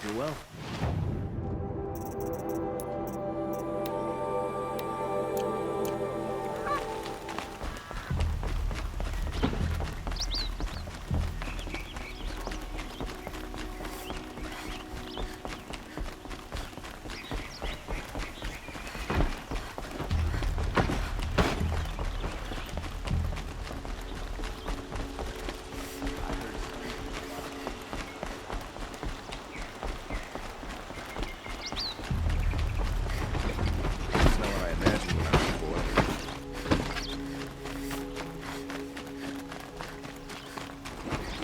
you well.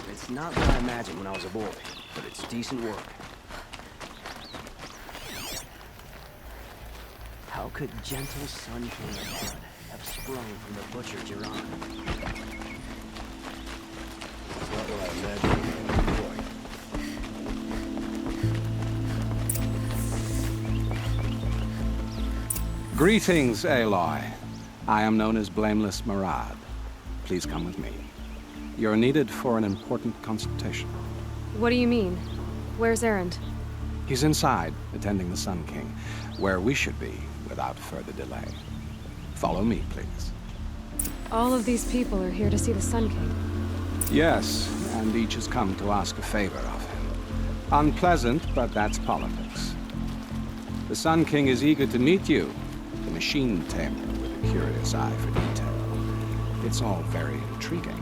It's not what I imagined when I was a boy, but it's decent work. How could gentle Sun King blood have sprung from the butcher Jiran? It's not what I imagined when I was a boy. Greetings, Aloy. I am known as Blameless Murad. Please come with me. You're needed for an important consultation. What do you mean? Where's Erend? He's inside, attending the Sun King, where we should be without further delay. Follow me, please. All of these people are here to see the Sun King. Yes, and each has come to ask a favor of him. Unpleasant, but that's politics. The Sun King is eager to meet you, the machine tamer with a curious eye for detail. It's all very intriguing.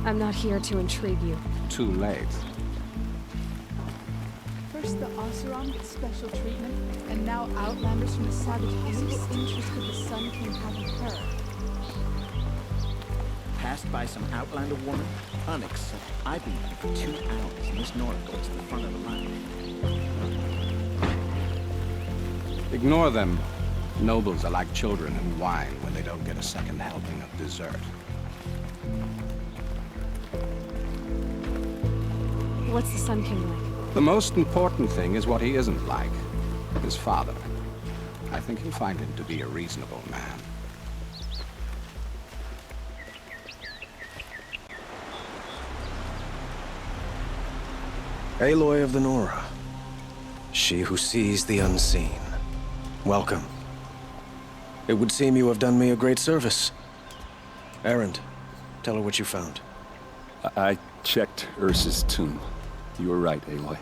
I'm not here to intrigue you. Too late. First the Oseram get special treatment, and now outlanders from the Savage East. What interest could the Sun King have in her? Passed by some outlander woman? Unacceptable. I've been here for 2 hours, and this Nora goes to the front of the line. Ignore them. Nobles are like children in wine when they don't get a second helping of dessert. What's the Sun King like? The most important thing is what he isn't like. His father. I think you'll find him to be a reasonable man. Aloy of the Nora. She who sees the unseen. Welcome. It would seem you have done me a great service. Erend, tell her what you found. I checked Ursa's tomb. You were right, Aloy.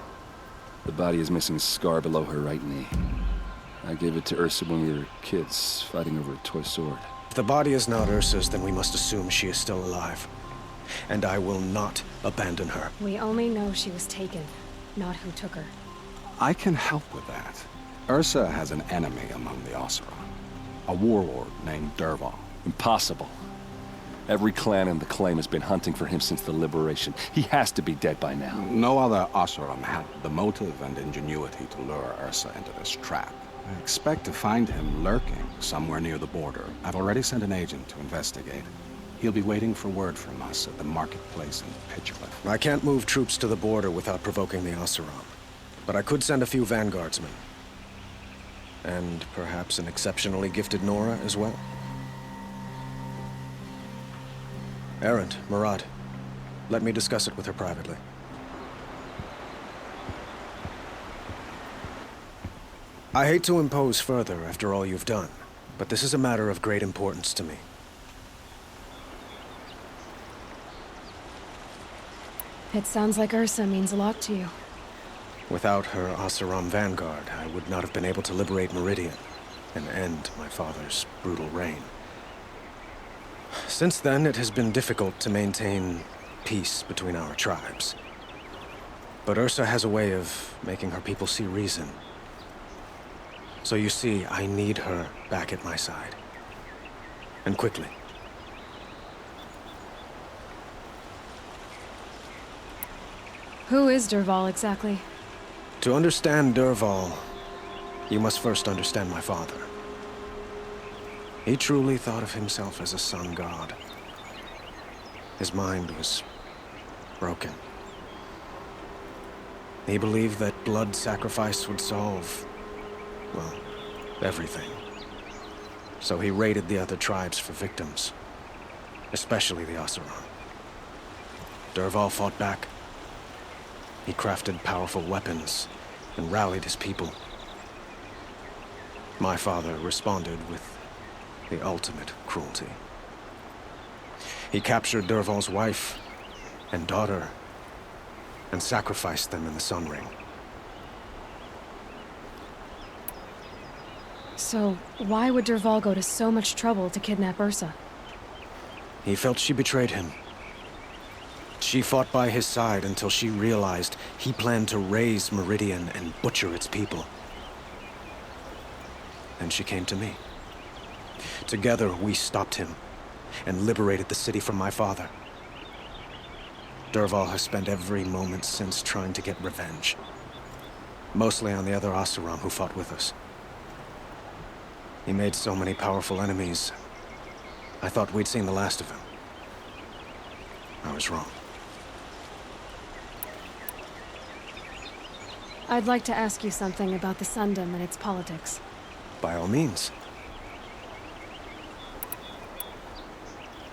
The body is missing a scar below her right knee. I gave it to Ursa when we were kids, fighting over a toy sword. If the body is not Ursa's, then we must assume she is still alive. And I will not abandon her. We only know she was taken, not who took her. I can help with that. Ursa has an enemy among the Oseram. A warlord named Dervahl. Impossible. Every clan in the claim has been hunting for him since the liberation. He has to be dead by now. No other Oseram had the motive and ingenuity to lure Ursa into this trap. I expect to find him lurking somewhere near the border. I've already sent an agent to investigate. He'll be waiting for word from us at the marketplace in Pitchcliff. I can't move troops to the border without provoking the Oseram. But I could send a few vanguardsmen. And perhaps an exceptionally gifted Nora as well. Erend, Murad, let me discuss it with her privately. I hate to impose further after all you've done, but this is a matter of great importance to me. It sounds like Ursa means a lot to you. Without her Oseram vanguard, I would not have been able to liberate Meridian and end my father's brutal reign. Since then, it has been difficult to maintain peace between our tribes. But Ursa has a way of making her people see reason. So you see, I need her back at my side. And quickly. Who is Dervahl exactly? To understand Dervahl, you must first understand my father. He truly thought of himself as a sun god. His mind was broken. He believed that blood sacrifice would solve, well, everything. So he raided the other tribes for victims, especially the Oseram. Dervahl fought back. He crafted powerful weapons and rallied his people. My father responded with the ultimate cruelty. He captured Dervahl's wife and daughter and sacrificed them in the Sun Ring. So, why would Dervahl go to so much trouble to kidnap Ursa? He felt she betrayed him. She fought by his side until she realized he planned to raise Meridian and butcher its people. And she came to me. Together, we stopped him and liberated the city from my father. Dervahl has spent every moment since trying to get revenge. Mostly on the other Oseram who fought with us. He made so many powerful enemies, I thought we'd seen the last of him. I was wrong. I'd like to ask you something about the Sundom and its politics. By all means.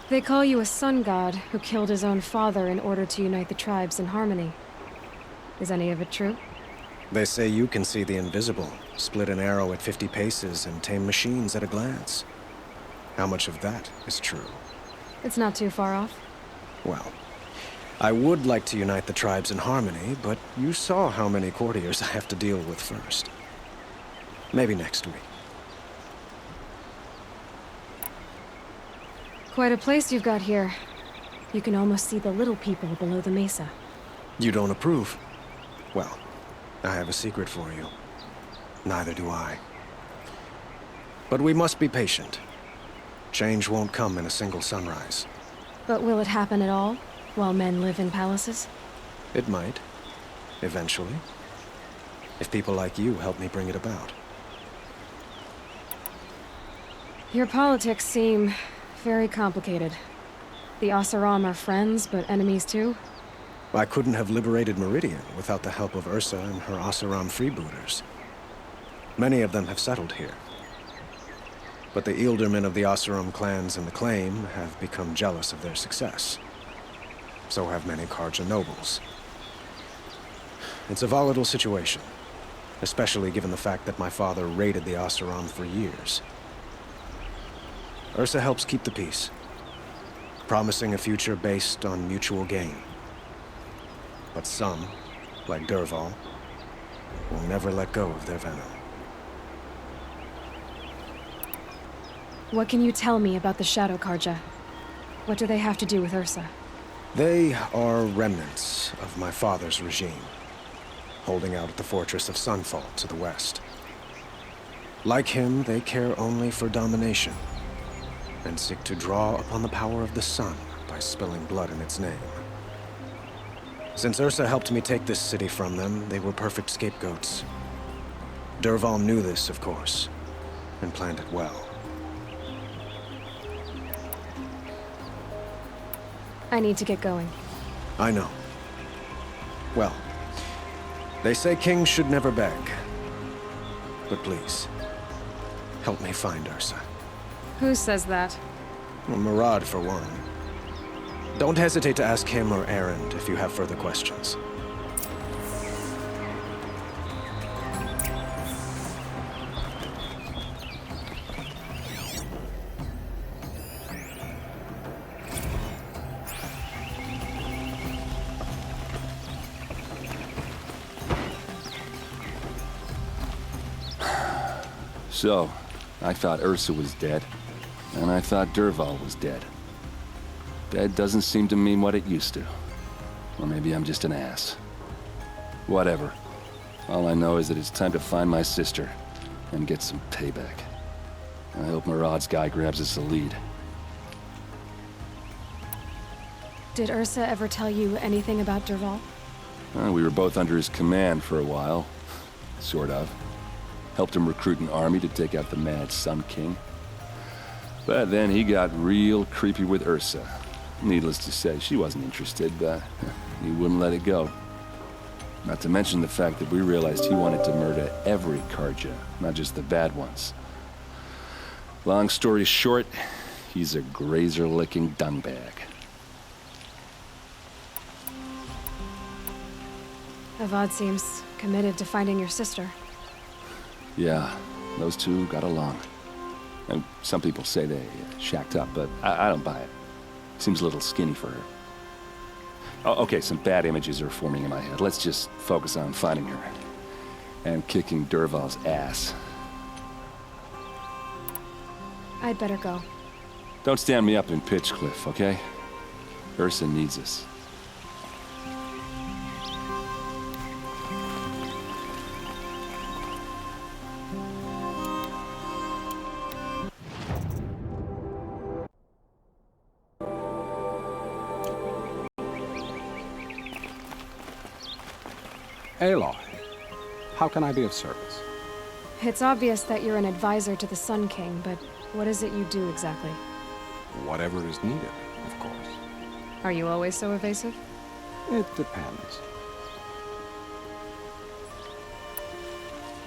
They call you a sun god who killed his own father in order to unite the tribes in harmony. Is any of it true? They say you can see the invisible, split an arrow at 50 paces, and tame machines at a glance. How much of that is true? It's not too far off. Well, I would like to unite the tribes in harmony, but you saw how many courtiers I have to deal with first. Maybe next week. Quite a place you've got here. You can almost see the little people below the mesa. You don't approve? Well, I have a secret for you. Neither do I. But we must be patient. Change won't come in a single sunrise. But will it happen at all, while men live in palaces? It might. Eventually. If people like you help me bring it about. Your politics seem very complicated. The Oseram are friends, but enemies too? I couldn't have liberated Meridian without the help of Ursa and her Oseram freebooters. Many of them have settled here. But the ealdormen of the Oseram clans in the Claim have become jealous of their success. So have many Karja nobles. It's a volatile situation, especially given the fact that my father raided the Oseram for years. Ursa helps keep the peace, promising a future based on mutual gain. But some, like Dervahl, will never let go of their venom. What can you tell me about the Shadow Karja? What do they have to do with Ursa? They are remnants of my father's regime, holding out at the fortress of Sunfall to the west. Like him, they care only for domination, and seek to draw upon the power of the sun by spilling blood in its name. Since Ursa helped me take this city from them, they were perfect scapegoats. Dervahl knew this, of course, and planned it well. I need to get going. I know. Well, they say kings should never beg. But please, help me find Ursa. Who says that? Well, Murad, for one. Don't hesitate to ask him or Erend if you have further questions. So, I thought Ursa was dead, and I thought Dervahl was dead. Dead doesn't seem to mean what it used to. Or maybe I'm just an ass. Whatever. All I know is that it's time to find my sister and get some payback. I hope Murad's guy grabs us a lead. Did Ursa ever tell you anything about Dervahl? We were both under his command for a while. Sort of. Helped him recruit an army to take out the mad Sun King. But then he got real creepy with Ursa. Needless to say, she wasn't interested, but he wouldn't let it go. Not to mention the fact that we realized he wanted to murder every Karja, not just the bad ones. Long story short, he's a grazer-licking dungbag. Avad seems Committed to finding your sister. Yeah, those two got along. And some people say they shacked up, but I don't buy it. Seems a little skinny for her. Oh, okay, some bad images are forming in my head. Let's just focus on finding her. And kicking Dervahl's ass. I'd better go. Don't stand me up in Pitchcliff, okay? Ursa needs us. Aloy, how can I be of service? It's obvious that you're an advisor to the Sun King, but what is it you do exactly? Whatever is needed, of course. Are you always so evasive? It depends.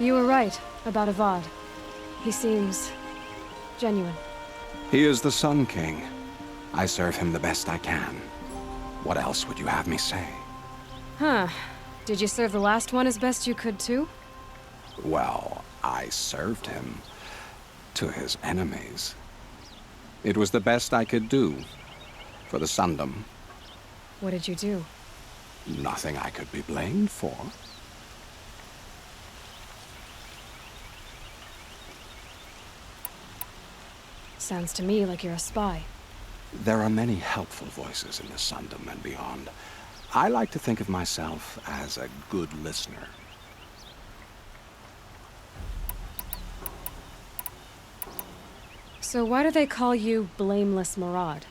You were right about Avad. He seems genuine. He is the Sun King. I serve him the best I can. What else would you have me say? Huh. Did you serve the last one as best you could, too? Well, I served him to his enemies. It was the best I could do for the Sundom. What did you do? Nothing I could be blamed for. Sounds to me like you're a spy. There are many helpful voices in the Sundom and beyond. I like to think of myself as a good listener. So why do they call you Blameless Maraud?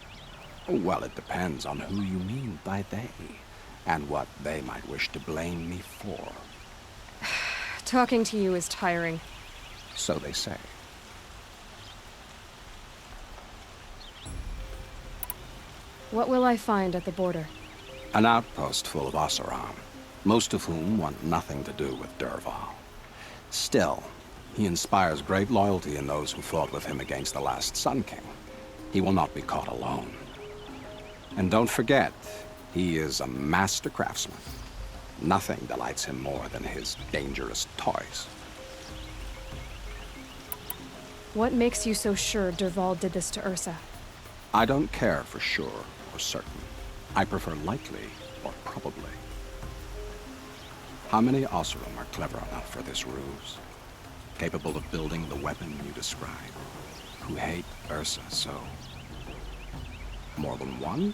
Well, it depends on who you mean by they, and what they might wish to blame me for. Talking to you is tiring. So they say. What will I find at the border? An outpost full of Oseram, most of whom want nothing to do with Dervahl. Still, he inspires great loyalty in those who fought with him against the last Sun King. He will not be caught alone. And don't forget, he is a master craftsman. Nothing delights him more than his dangerous toys. What makes you so sure Dervahl did this to Ursa? I don't care for sure or certain. I prefer likely or probably. How many Oseram are clever enough for this ruse? Capable of building the weapon you describe? Who hate Ursa so? More than one?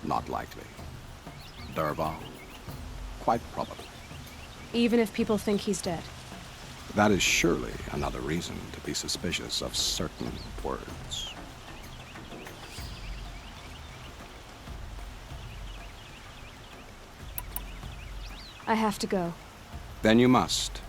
Not likely. Dervahl? Quite probably. Even if people think he's dead? That is surely another reason to be suspicious of certain words. I have to go. Then you must.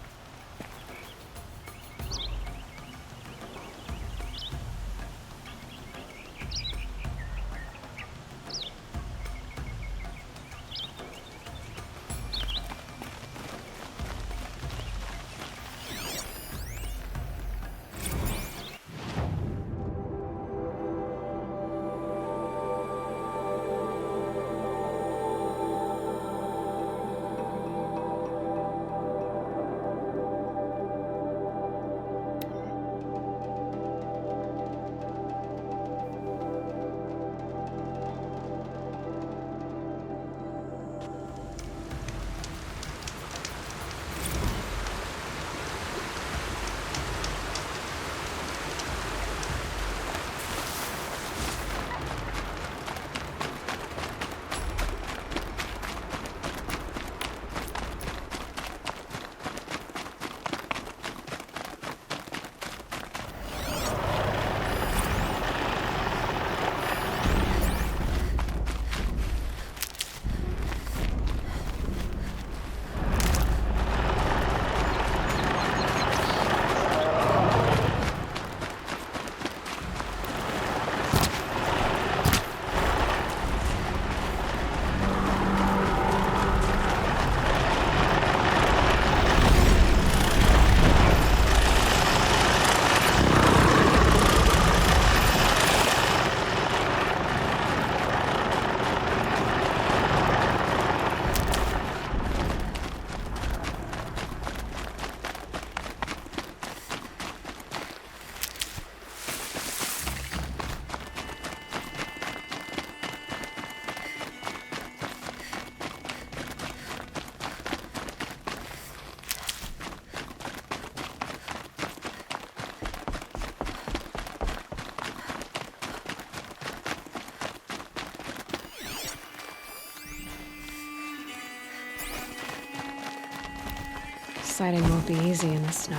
Sighting won't be easy in the snow.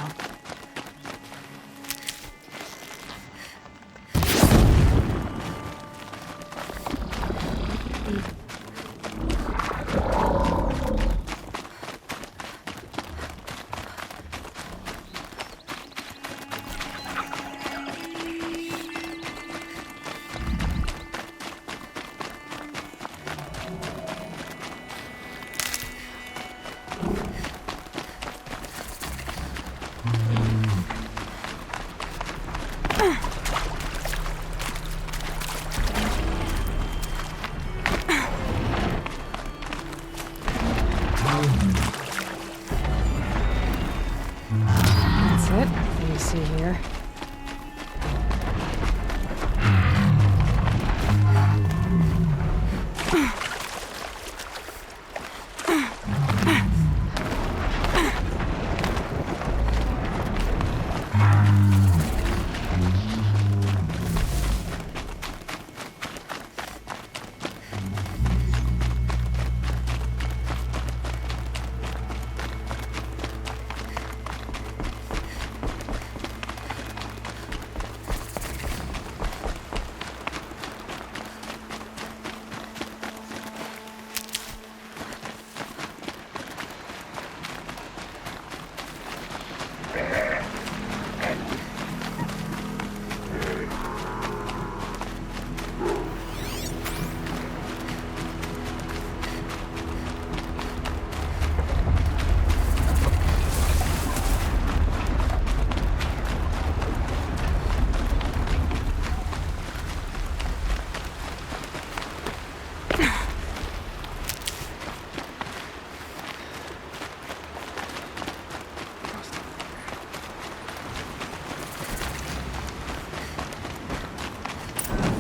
That's it. What do you see here?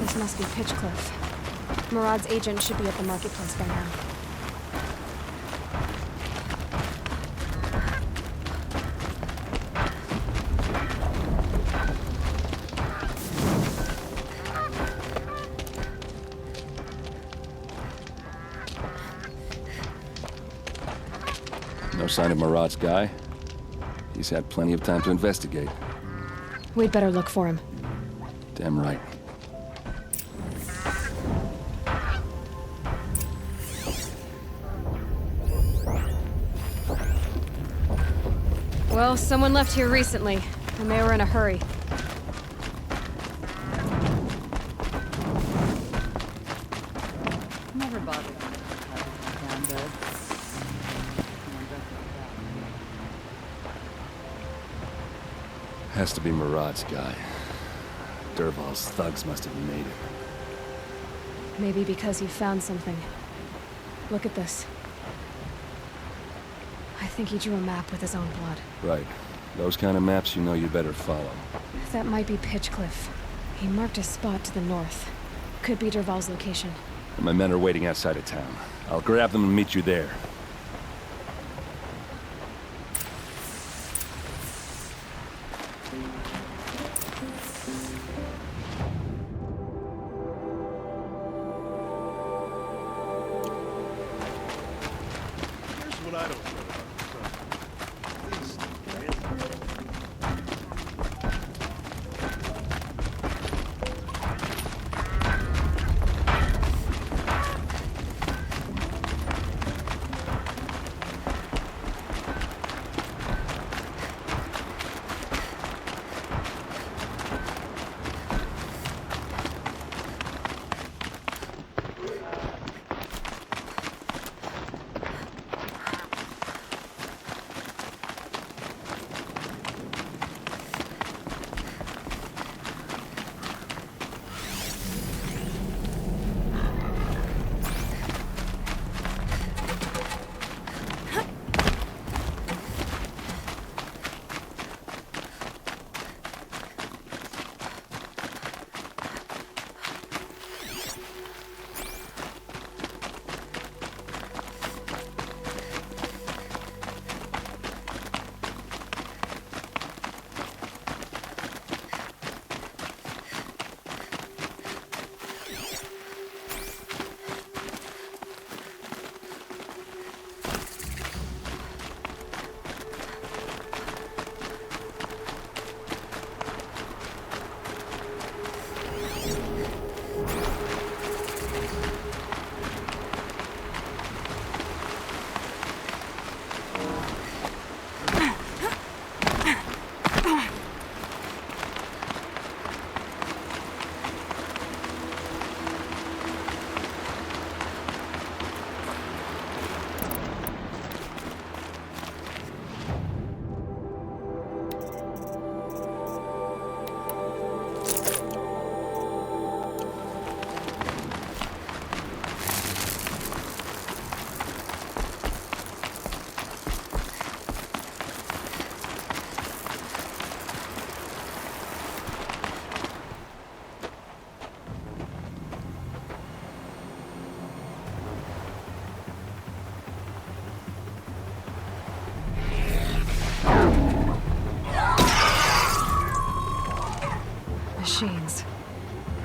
This must be Pitchcliff. Murad's agent should be at the marketplace by now. No sign of Murad's guy? He's had plenty of time to investigate. We'd better look for him. Damn right. Well, someone left here recently, and they were in a hurry. Never bothered me with the Has to be Murad's guy. Dervahl's thugs must have made it. Maybe because he found something. Look at this. I think he drew a map with his own blood. Right. Those kind of maps you know you better follow. That might be Pitchcliff. He marked a spot to the north. Could be Dervahl's location. My men are waiting outside of town. I'll grab them and meet you there. Here's what I don't know about these machines.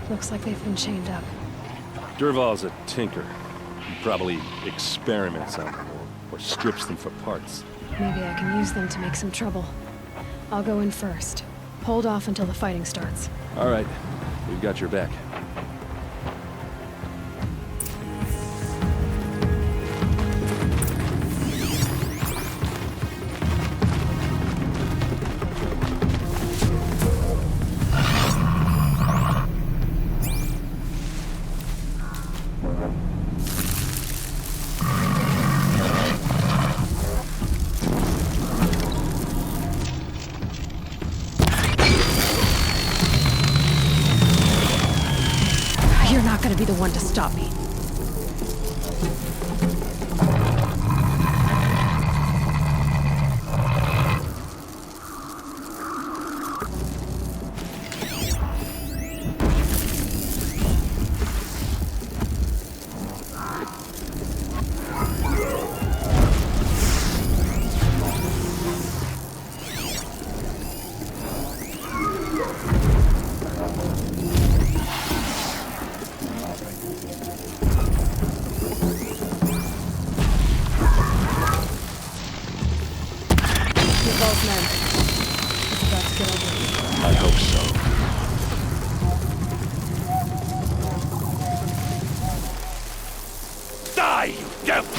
Looks like they've been chained up. Durval's a tinker. He probably experiments on them or strips them for parts. Maybe I can use them to make some trouble. I'll go in first. Hold off until the fighting starts. All right, we've got your back. You're not gonna be the one to stop me. Both men. It's about to get ugly. I hope so. Die, you devil!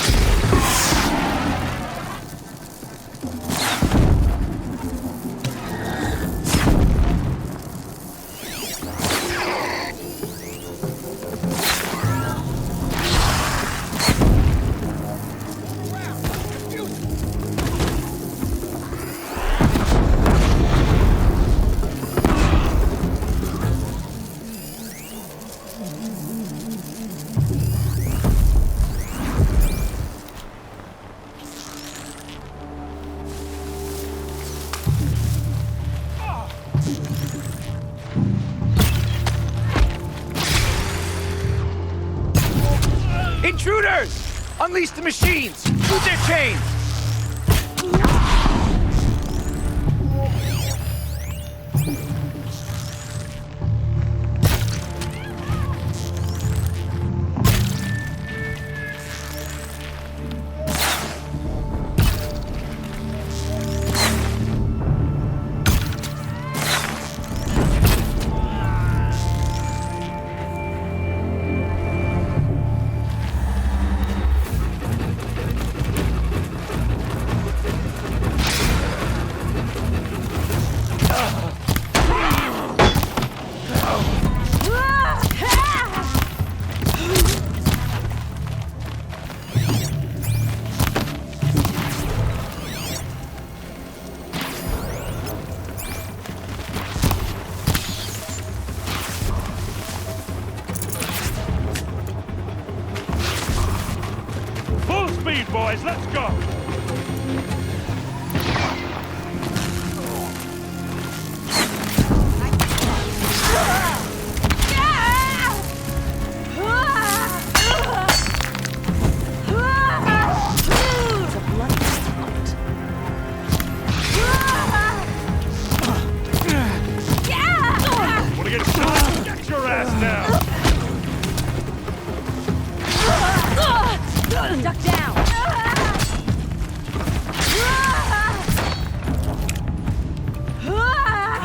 Intruders! Unleash the machines! Shoot their chains! Full speed, boys, let's go! Wanna get shot? Get your ass down! Duck down!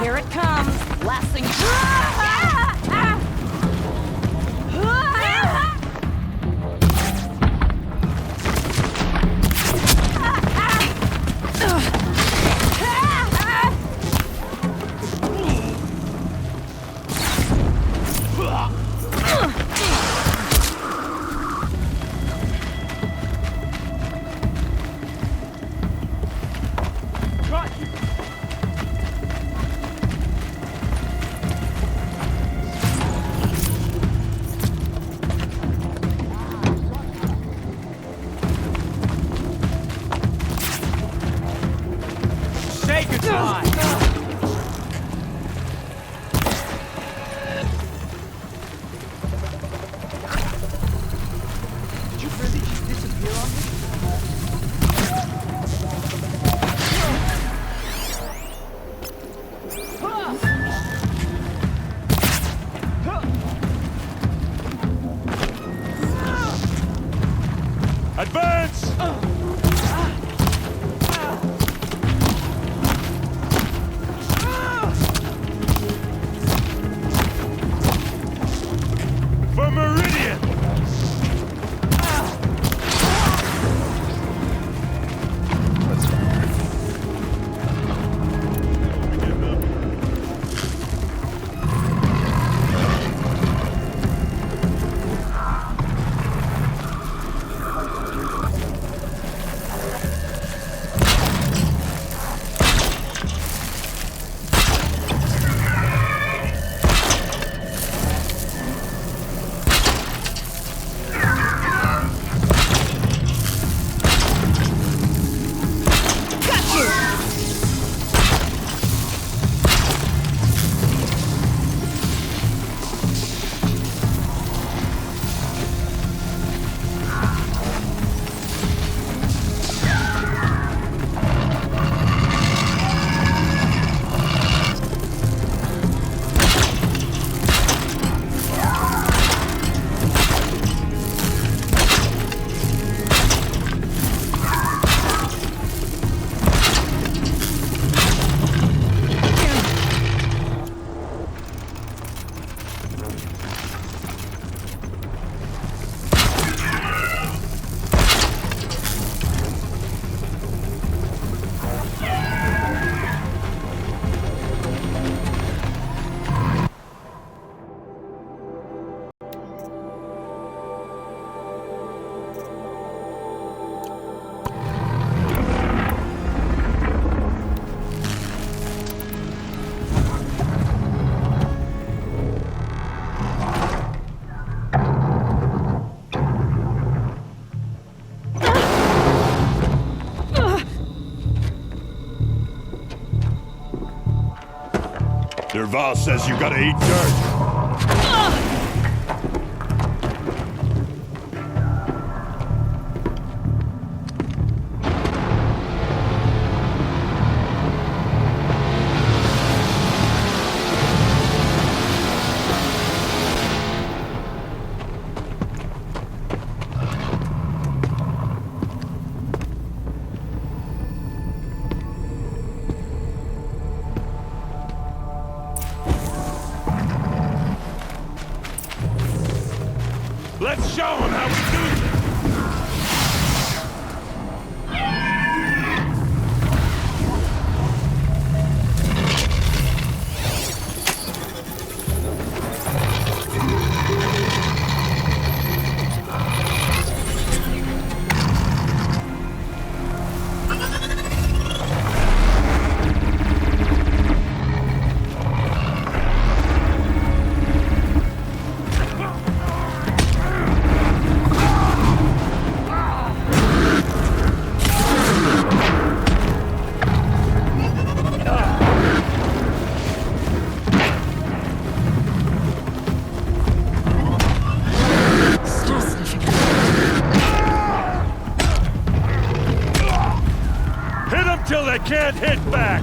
Here it comes. Last thing. Say goodbye! Did you really just disappear on me? Advance! For Meridian! Derval says you gotta eat dirt. Let's show them how we do this! Till they can't hit back!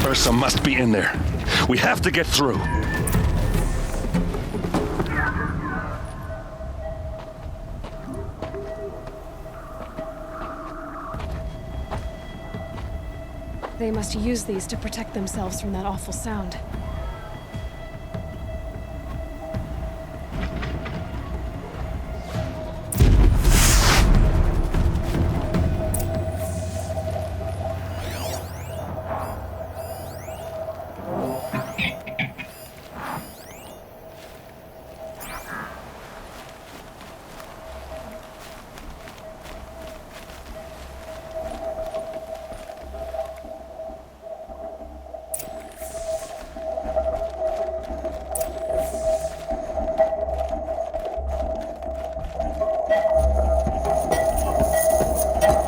Ursa must be in there. We have to get through. They must use these to protect themselves from that awful sound.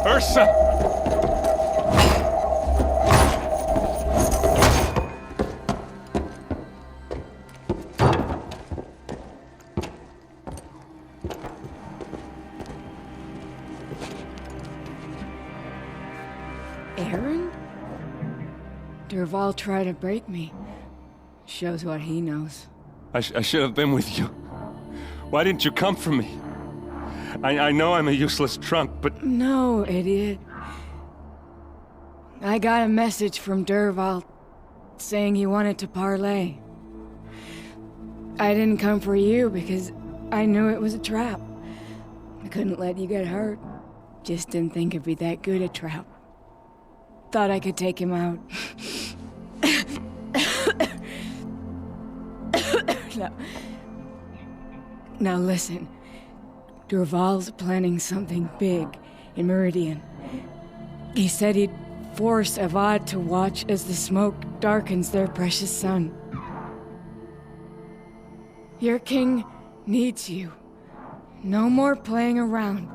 Ursa! Aaron? Dervahl tried to break me. Shows what he knows. I should have been with you. Why didn't you come for me? I know I'm a useless trunk, but... No, idiot. I got a message from Dervahl saying he wanted to parlay. I didn't come for you because I knew it was a trap. I couldn't let you get hurt. Just didn't think it'd be that good a trap. Thought I could take him out. Now listen. Dervahl's planning something big in Meridian. He said he'd force Avad to watch as the smoke darkens their precious sun. Your king needs you. No more playing around.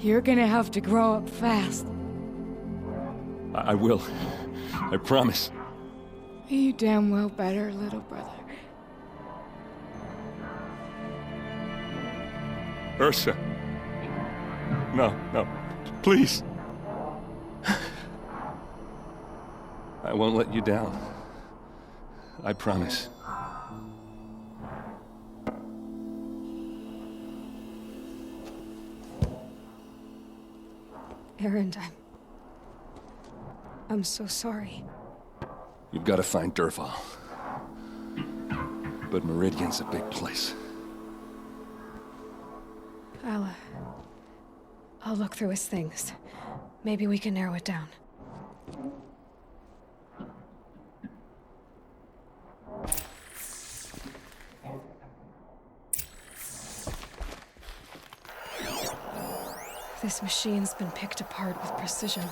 You're gonna have to grow up fast. I will. I promise. You damn well better, little brother. Ursa. No, please. I won't let you down. I promise. Erend, I'm so sorry. You've got to find Dervahl. But Meridian's a big place. I'll look through his things. Maybe we can narrow it down. This machine's been picked apart with precision.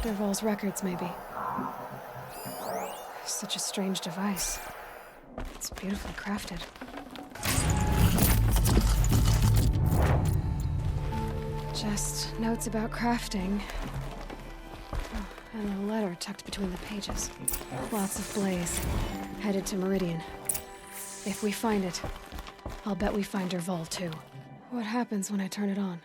Dervahl's records, maybe. Such a strange device. It's beautifully crafted. Just notes about crafting. Oh, and a letter tucked between the pages. Lots of blaze. Headed to Meridian. If we find it, I'll bet we find Dervahl too. What happens when I turn it on?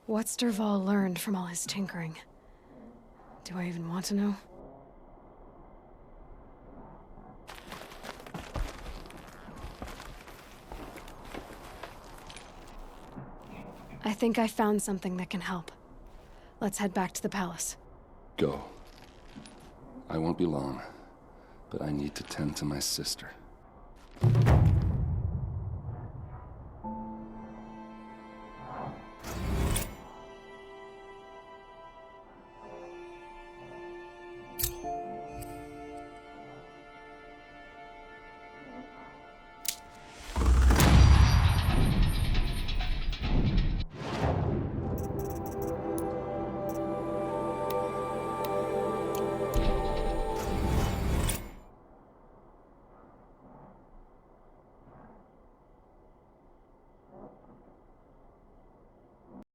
What's Dervahl learned from all his tinkering? Do I even want to know? I think I found something that can help. Let's head back to the palace. Go. I won't be long, but I need to tend to my sister.